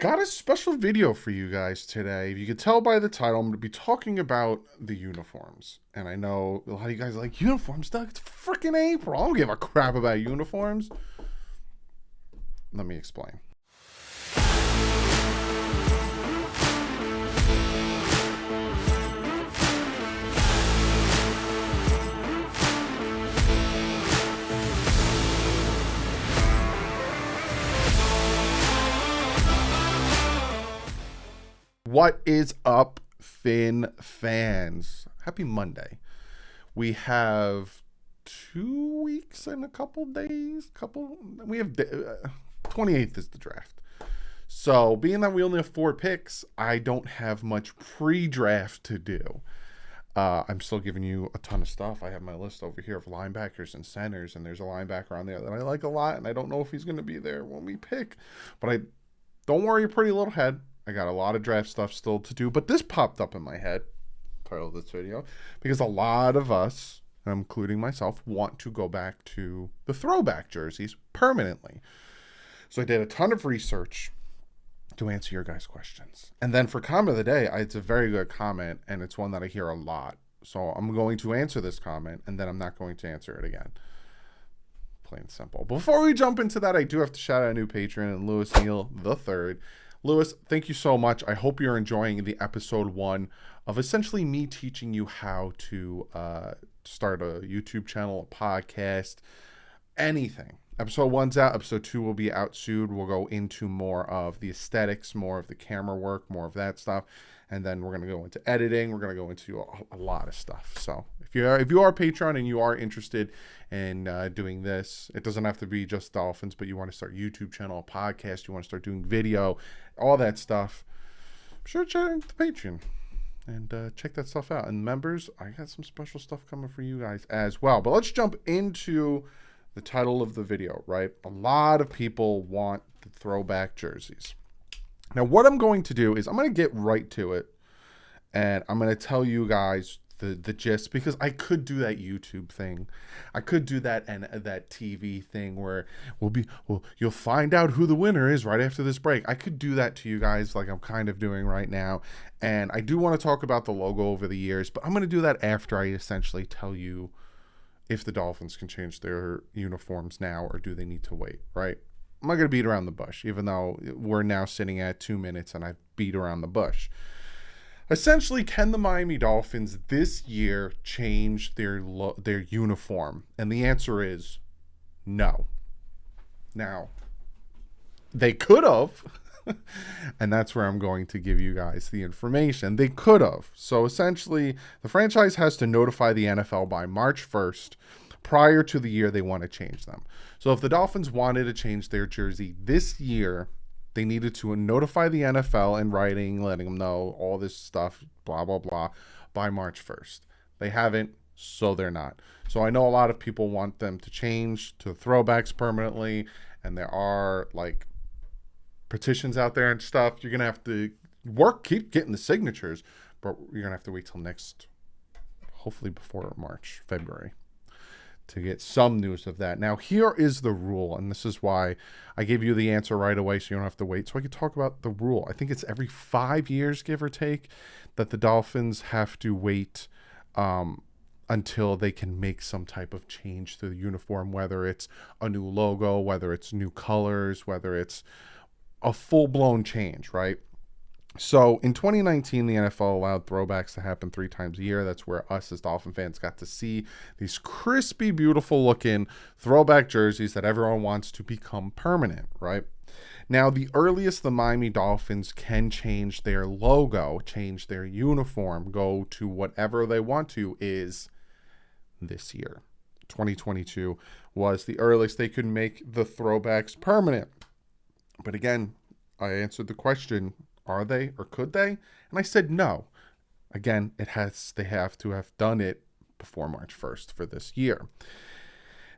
Got a special video for you guys today. If you could tell by the title, I'm going to be talking about the uniforms. And I know a lot of you guys are like, uniforms, Doug? It's freaking April. I don't give a crap about uniforms. Let me explain. What is up, Finn fans? Happy Monday. We have 2 weeks and a couple days. We have 28th is the draft. So, being that we only have 4 picks, I don't have much pre-draft to do. I'm still giving you a ton of stuff. I have my list over here of linebackers and centers, and there's a linebacker on there that I like a lot, and I don't know if he's going to be there when we pick. But don't worry your pretty little head. I got a lot of draft stuff still to do, but this popped up in my head, title of this video, because a lot of us, including myself, want to go back to the throwback jerseys permanently. So I did a ton of research to answer your guys' questions. And then for comment of the day, it's a very good comment, and it's one that I hear a lot. So I'm going to answer this comment, and then I'm not going to answer it again. Plain and simple. Before we jump into that, I do have to shout out a new patron, and Lewis Neal III. Lewis, thank you so much. I hope you're enjoying the episode 1 of essentially me teaching you how to start a YouTube channel, a podcast, anything. Episode 1's out. Episode 2 will be out soon. We'll go into more of the aesthetics, more of the camera work, more of that stuff. And then we're going to go into editing. We're going to go into a lot of stuff. So if you are a patron and you are interested in doing this, it doesn't have to be just Dolphins, but you want to start a YouTube channel, a podcast, you want to start doing video, all that stuff, be sure to check out the Patreon and check that stuff out. And members, I got some special stuff coming for you guys as well. But let's jump into the title of the video, right? A lot of people want the throwback jerseys. Now, what I'm going to do is I'm going to get right to it, and I'm going to tell you guys the gist, because I could do that YouTube thing. I could do that and that TV thing where you'll find out who the winner is right after this break. I could do that to you guys like I'm kind of doing right now. And I do want to talk about the logo over the years, but I'm going to do that after I essentially tell you if the Dolphins can change their uniforms now or do they need to wait, right? I'm not going to beat around the bush, even though we're now sitting at 2 minutes and I've beat around the bush. Essentially, can the Miami Dolphins this year change their uniform? And the answer is no. Now, they could have, and that's where I'm going to give you guys the information. They could have. So essentially, the franchise has to notify the NFL by March 1st prior to the year they want to change them. So if the Dolphins wanted to change their jersey this year, they needed to notify the NFL in writing, letting them know all this stuff, blah, blah, blah, by March 1st. They haven't, so they're not. So I know a lot of people want them to change to throwbacks permanently, and there are like petitions out there and stuff. You're going to have to keep getting the signatures, but you're going to have to wait till next, hopefully before March, February, to get some news of that. Now, here is the rule, and this is why I gave you the answer right away so you don't have to wait. So I could talk about the rule. I think it's every 5 years, give or take, that the Dolphins have to wait until they can make some type of change to the uniform, whether it's a new logo, whether it's new colors, whether it's a full-blown change, right? So in 2019, the NFL allowed throwbacks to happen 3 times a year. That's where us as Dolphin fans got to see these crispy, beautiful looking throwback jerseys that everyone wants to become permanent, right? Now, the earliest the Miami Dolphins can change their logo, change their uniform, go to whatever they want to is this year. 2022 was the earliest they could make the throwbacks permanent. But again, I answered the question, are they or could they? And I said no. Again, they have to have done it before March 1st for this year.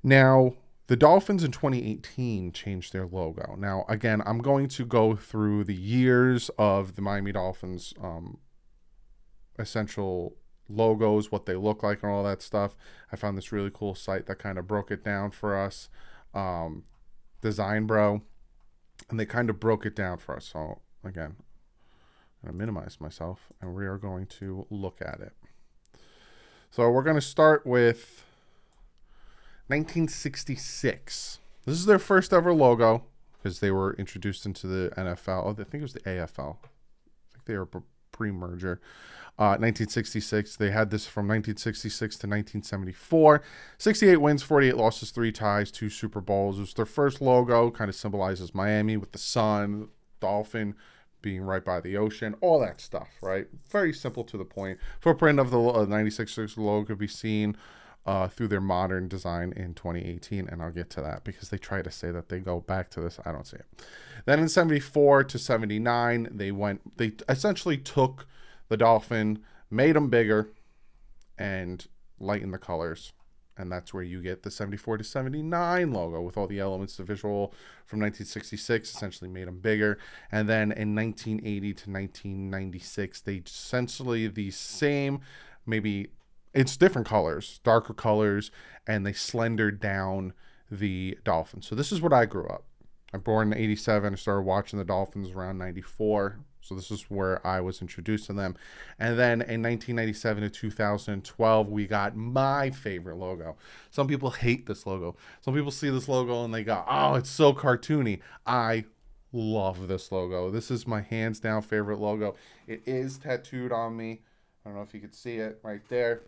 Now, the Dolphins in 2018 changed their logo. Now, again, I'm going to go through the years of the Miami Dolphins essential logos, what they look like and all that stuff. I found this really cool site that kind of broke it down for us. Design Bro. And they kind of broke it down for us. So again, I'm going to minimize myself, and we are going to look at it. So we're going to start with 1966. This is their first ever logo because they were introduced into the NFL. Oh, I think it was the AFL. I think they were pre-merger. 1966. They had this from 1966 to 1974. 68 wins, 48 losses, 3 ties, 2 Super Bowls. It was their first logo. Kind of symbolizes Miami with the sun, dolphin being right by the ocean, all that stuff, right? Very simple to the point. Footprint of the 96 logo could be seen through their modern design in 2018, and I'll get to that because they try to say that they go back to this. I don't see it. Then in 74 to 79, they essentially took the dolphin, made them bigger, and lightened the colors. And that's where you get the 74 to 79 logo with all the elements, the visual from 1966, essentially made them bigger. And then in 1980 to 1996, they essentially the same, maybe it's different colors, darker colors, and they slendered down the dolphin. So this is what I grew up. I'm born in 87. I started watching the Dolphins around 94. So this is where I was introduced to them. And then in 1997 to 2012, we got my favorite logo. Some people hate this logo. Some people see this logo and they go, oh, it's so cartoony. I love this logo. This is my hands down favorite logo. It is tattooed on me. I don't know if you can see it right there.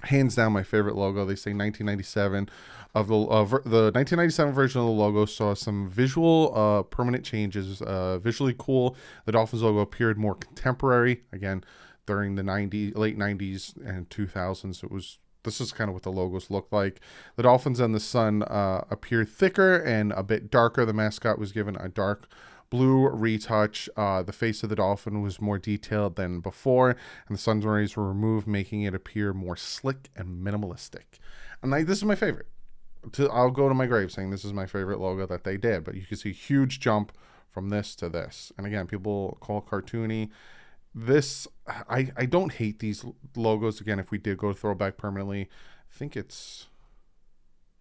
Hands down my favorite logo. They say 1997 of the 1997 version of the logo saw some visual permanent changes, visually cool. The Dolphins logo appeared more contemporary again during the late 90s and 2000s. This is kind of what the logos look like. The Dolphins and the sun appeared thicker and a bit darker. The mascot was given a dark blue retouch. The face of the dolphin was more detailed than before, and the sun's rays were removed, making it appear more slick and minimalistic. And this is my favorite. I'll go to my grave saying this is my favorite logo that they did, but you can see a huge jump from this to this. And again, people call it cartoony. This, I don't hate these logos. Again, if we did go throwback permanently, I think it's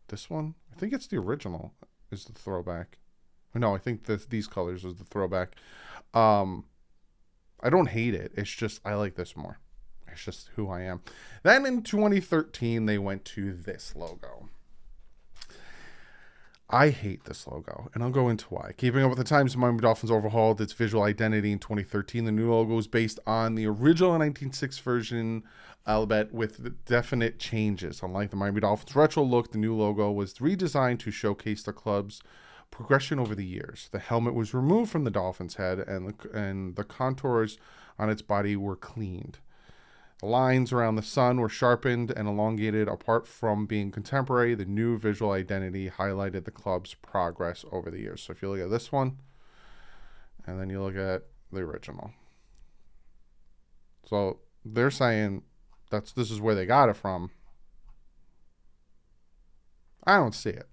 this one. I think it's the original is the throwback. No, I think these colors is the throwback. I don't hate it. It's just I like this more. It's just who I am. Then in 2013, they went to this logo. I hate this logo, and I'll go into why. Keeping up with the times, the Miami Dolphins overhauled its visual identity in 2013. The new logo is based on the original 1906 version, albeit with definite changes. Unlike the Miami Dolphins retro look, the new logo was redesigned to showcase the club's progression over the years. The helmet was removed from the Dolphins' head, and the contours on its body were cleaned. The lines around the sun were sharpened and elongated. Apart from being contemporary, the new visual identity highlighted the club's progress over the years. So if you look at this one, and then you look at the original. So they're saying this is where they got it from. I don't see it.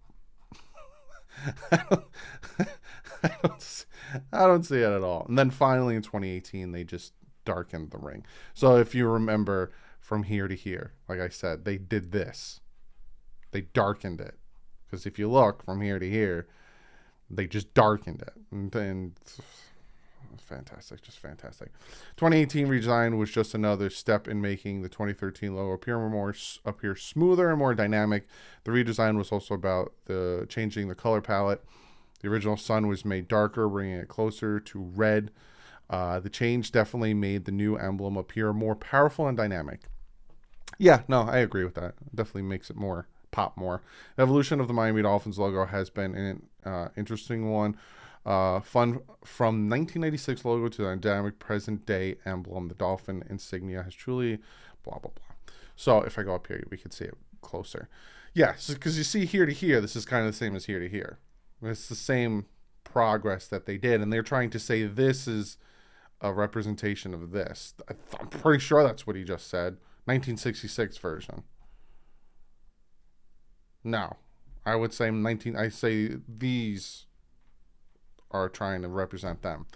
I don't see it at all. And then finally in 2018, they just darkened the ring. So if you remember from here to here, like I said, they did this. They darkened it. Because if you look from here to here, they just darkened it. And fantastic, just fantastic. 2018 redesign was just another step in making the 2013 logo appear smoother and more dynamic. The redesign was also about changing the color palette. The original sun was made darker, bringing it closer to red. The change definitely made the new emblem appear more powerful and dynamic. Yeah, no, I agree with that. It definitely makes it pop more. The evolution of the Miami Dolphins logo has been an interesting one. Fun from 1996 logo to the dynamic present day emblem. The dolphin insignia has truly blah, blah, blah. So if I go up here, we can see it closer. Yeah, because you see here to here, this is kind of the same as here to here. It's the same progress that they did, and they're trying to say this is a representation of this. I'm pretty sure that's what he just said. 1966 version. No, I would say I say these are trying to represent them.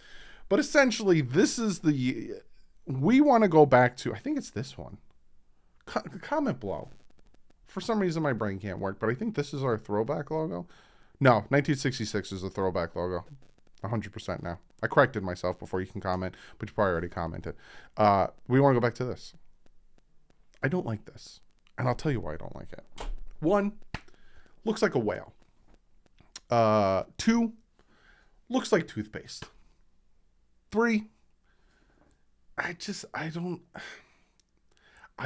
But essentially, this is we want to go back to, I think it's this one. Comment below. For some reason, my brain can't work, but I think this is our throwback logo. No, 1966 is the throwback logo. 100% now. I corrected myself before you can comment, but you probably already commented. We want to go back to this. I don't like this. And I'll tell you why I don't like it. 1, looks like a whale. 2, looks like toothpaste. 3, I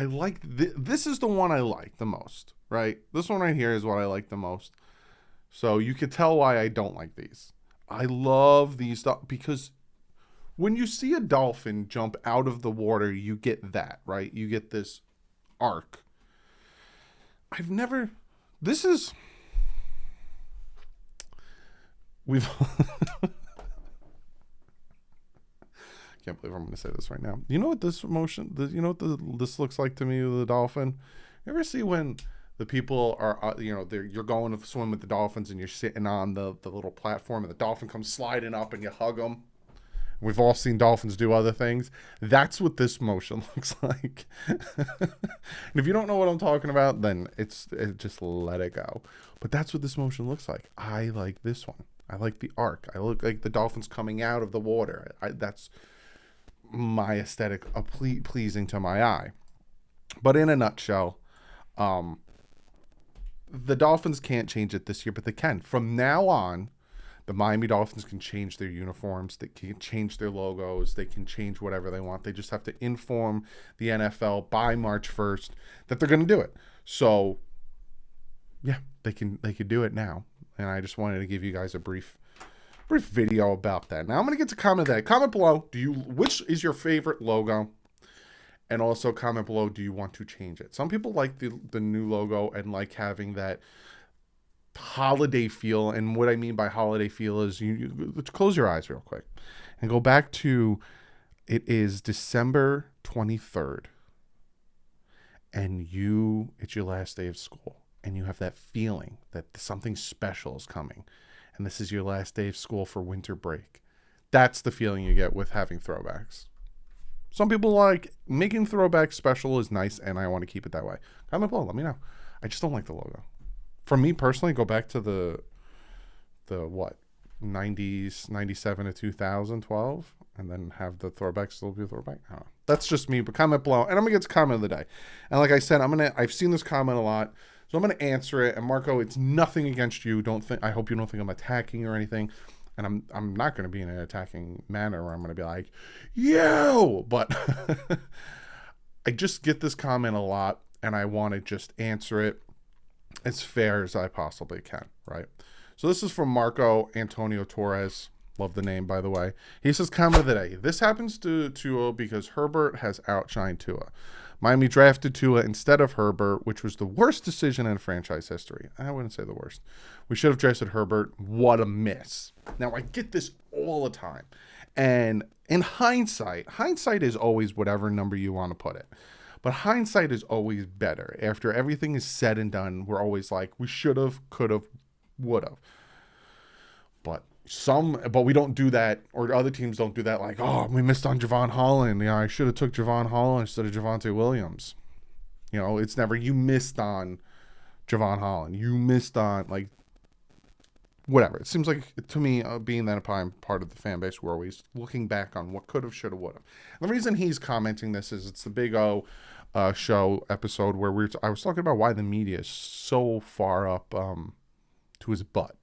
like, this is the one I like the most, right? This one right here is what I like the most. So you could tell why I don't like these. I love these because when you see a dolphin jump out of the water, you get that, right? You get this arc. We've can't believe I'm going to say this right now. You know what this this looks like to me with the dolphin? You ever see when the people are, you're going to swim with the dolphins and you're sitting on the little platform and the dolphin comes sliding up and you hug them? We've all seen dolphins do other things. That's what this motion looks like. And if you don't know what I'm talking about, then just let it go. But that's what this motion looks like. I like this one. I like the arc. I look like the dolphins coming out of the water. That's my aesthetic, pleasing to my eye. But in a nutshell, the Dolphins can't change it this year, but they can. From now on, the Miami Dolphins can change their uniforms. They can change their logos. They can change whatever they want. They just have to inform the NFL by March 1st that they're going to do it. So, yeah, they can do it now. And I just wanted to give you guys a brief video about that. Now I'm going to get to comment that. Comment below, which is your favorite logo? And also comment below, do you want to change it? Some people like the new logo and like having that holiday feel. And what I mean by holiday feel is you close your eyes real quick and go back to, it is December 23rd. And it's your last day of school. And you have that feeling that something special is coming. And this is your last day of school for winter break. That's the feeling you get with having throwbacks. Some people like making throwbacks special is nice, and I want to keep it that way. Comment below, let me know. I just don't like the logo. For me personally, go back to the 90s, 97 to 2012, and then have the throwback still be a throwback. I don't know. That's just me, but comment below. And I'm gonna get to comment of the day. And like I said, I've seen this comment a lot, so I'm gonna answer it. And Marco, it's nothing against you. I hope you don't think I'm attacking or anything. And I'm not going to be in an attacking manner where I'm going to be like, yo, but I just get this comment a lot and I want to just answer it as fair as I possibly can, right? So this is from Marco Antonio Torres. Love the name, by the way. He says, comment of the day. This happens to Tua because Herbert has outshined Tua. Miami drafted Tua instead of Herbert, which was the worst decision in franchise history. I wouldn't say the worst. We should have drafted Herbert. What a miss. Now, I get this all the time. And in hindsight is always whatever number you want to put it. But hindsight is always better. After everything is said and done, we're always like, we should have, could have, would have. But we don't do that, or other teams don't do that, like, oh, we missed on Javon Holland. I should have took Javon Holland instead of Javonte Williams. It's never, you missed on Javon Holland. You missed on, like, whatever. It seems like, to me, being that I'm part of the fan base, we're always looking back on what could have, should have, would have. And the reason he's commenting this is it's the Big O show episode where I was talking about why the media is so far up to his butt.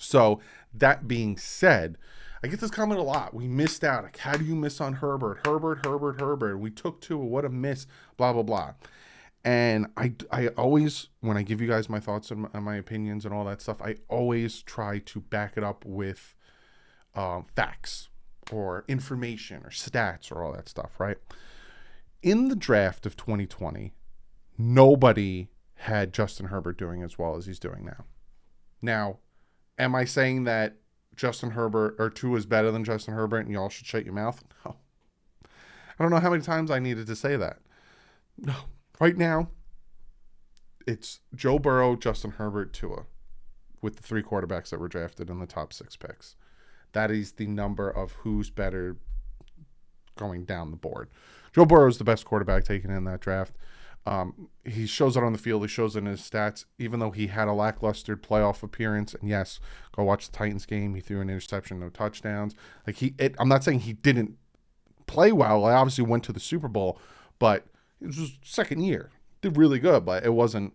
So that being said, I get this comment a lot. We missed out. Like, how do you miss on Herbert? Herbert. We took Tua. What a miss. Blah, blah, blah. And I always, when I give you guys my thoughts and my opinions and all that stuff, I always try to back it up with facts or information or stats or all that stuff, right? In the draft of 2020, nobody had Justin Herbert doing as well as he's doing now. Now, am I saying that Justin Herbert or Tua is better than Justin Herbert and y'all should shut your mouth? No. I don't know how many times I needed to say that. No. Right now, it's Joe Burrow, Justin Herbert, Tua, with the 3 quarterbacks that were drafted in the top 6 picks. That is the number of who's better going down the board. Joe Burrow is the best quarterback taken in that draft. He shows it on the field. He shows it in his stats. Even though he had a lackluster playoff appearance, and yes, go watch the Titans game. He threw an interception, no touchdowns. I'm not saying he didn't play well. I obviously went to the Super Bowl, but it was his second year. Did really good, but it wasn't,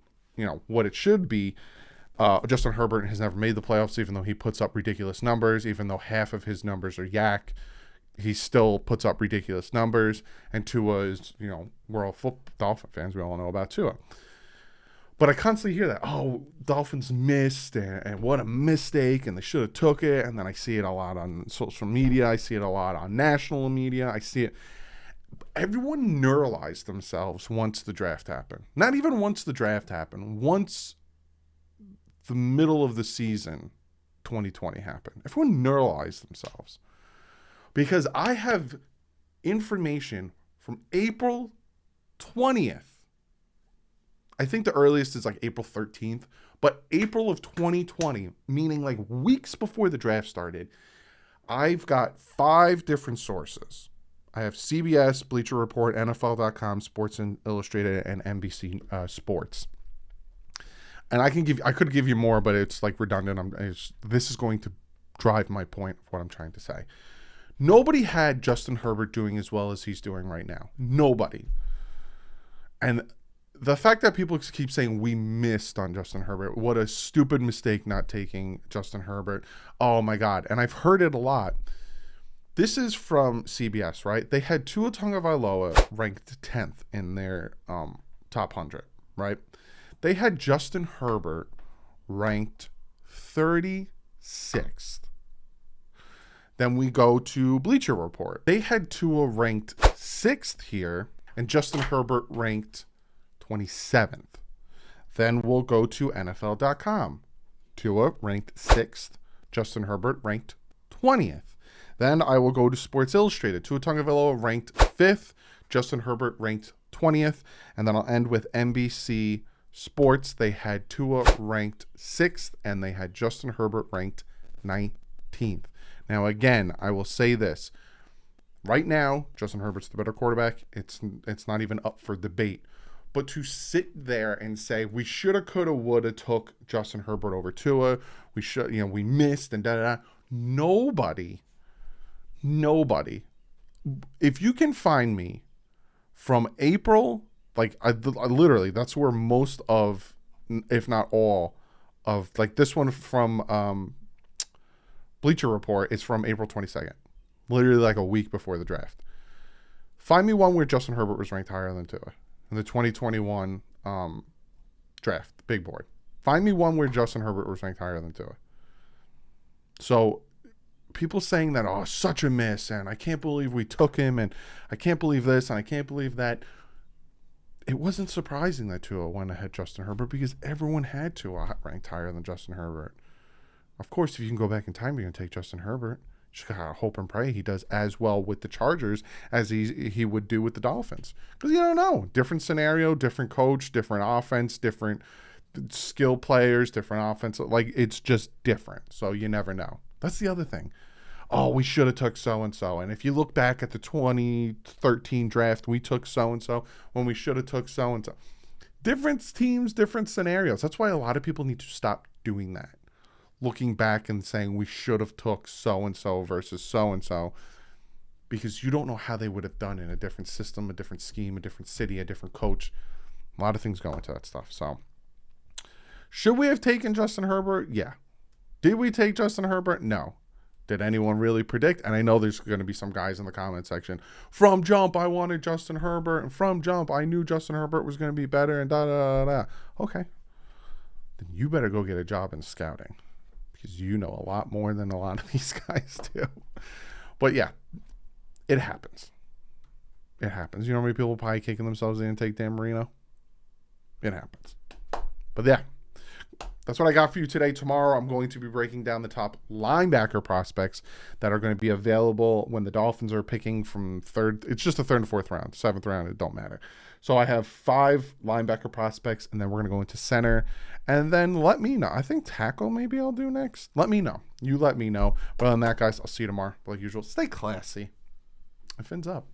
what it should be. Justin Herbert has never made the playoffs, even though he puts up ridiculous numbers. Even though half of his numbers are yak, he still puts up ridiculous numbers. And Tua is, we're all Dolphin fans. We all know about Tua. But I constantly hear that, Dolphins missed, and what a mistake, and they should have took it. And then I see it a lot on social media. I see it a lot on national media. I see it. Everyone neuralized themselves once the draft happened. Not even once the draft happened. Once the middle of the season, 2020 happened. Everyone neuralized themselves. Because I have information from April 20th. I think the earliest is like April 13th. But April of 2020, meaning like weeks before the draft started, I've got 5 different sources. I have CBS, Bleacher Report, NFL.com, Sports Illustrated, and NBC Sports. And I could give you more, but it's like redundant. This is going to drive my point of what I'm trying to say. Nobody had Justin Herbert doing as well as he's doing right now. Nobody. And the fact that people keep saying we missed on Justin Herbert, what a stupid mistake not taking Justin Herbert. Oh my God. And I've heard it a lot. This is from CBS, right? They had Tua Tagovailoa ranked 10th in their top 100, right? They had Justin Herbert ranked 36th. Then we go to Bleacher Report. They had Tua ranked 6th here, and Justin Herbert ranked 27th. Then we'll go to NFL.com. Tua ranked 6th. Justin Herbert ranked 20th. Then I will go to Sports Illustrated. Tua Tagovailoa ranked 5th. Justin Herbert ranked 20th. And then I'll end with NBC Sports. They had Tua ranked 6th, and they had Justin Herbert ranked 19th. Now, again, I will say this. Right now, Justin Herbert's the better quarterback. It's not even up for debate. But to sit there and say we shoulda, coulda, woulda took Justin Herbert over Tua, we missed and da-da-da. Nobody. If you can find me from April, like I literally, that's where most of, if not all of, like this one from Bleacher Report is from April 22nd, literally like a week before the draft. Find me one where Justin Herbert was ranked higher than Tua in the 2021 draft, big board. Find me one where Justin Herbert was ranked higher than Tua. So people saying that, such a miss, and I can't believe we took him, and I can't believe this, and I can't believe that. It wasn't surprising that Tua went ahead Justin Herbert because everyone had Tua ranked higher than Justin Herbert. Of course, if you can go back in time, you're going to take Justin Herbert. You just got to hope and pray he does as well with the Chargers as he would do with the Dolphins. Because you don't know. Different scenario, different coach, different offense, different skill players, different offense. Like, it's just different. So you never know. That's the other thing. We should have took so-and-so. And if you look back at the 2013 draft, we took so-and-so when we should have took so-and-so. Different teams, different scenarios. That's why a lot of people need to stop doing that. Looking back and saying we should have took so-and-so versus so-and-so, because you don't know how they would have done in a different system, a different scheme, a different city, a different coach. A lot of things go into that stuff. So should we have taken Justin Herbert? Yeah. Did we take Justin Herbert? No. Did anyone really predict? And I know there's going to be some guys in the comment section. From jump, I wanted Justin Herbert. And from jump, I knew Justin Herbert was going to be better and da-da-da-da. Okay. Then you better go get a job in scouting. Because you know a lot more than a lot of these guys do. But yeah, it happens. It happens. You know how many people pie kicking themselves in and take Dan Marino? It happens. But yeah, that's what I got for you today. Tomorrow, I'm going to be breaking down the top linebacker prospects that are going to be available when the Dolphins are picking from third. It's just the third and fourth round. Seventh round, it don't matter. So I have 5 linebacker prospects, and then we're going to go into center. And then let me know. I think tackle maybe I'll do next. Let me know. You let me know. But other than that, guys, I'll see you tomorrow. Like usual, stay classy. It fins up.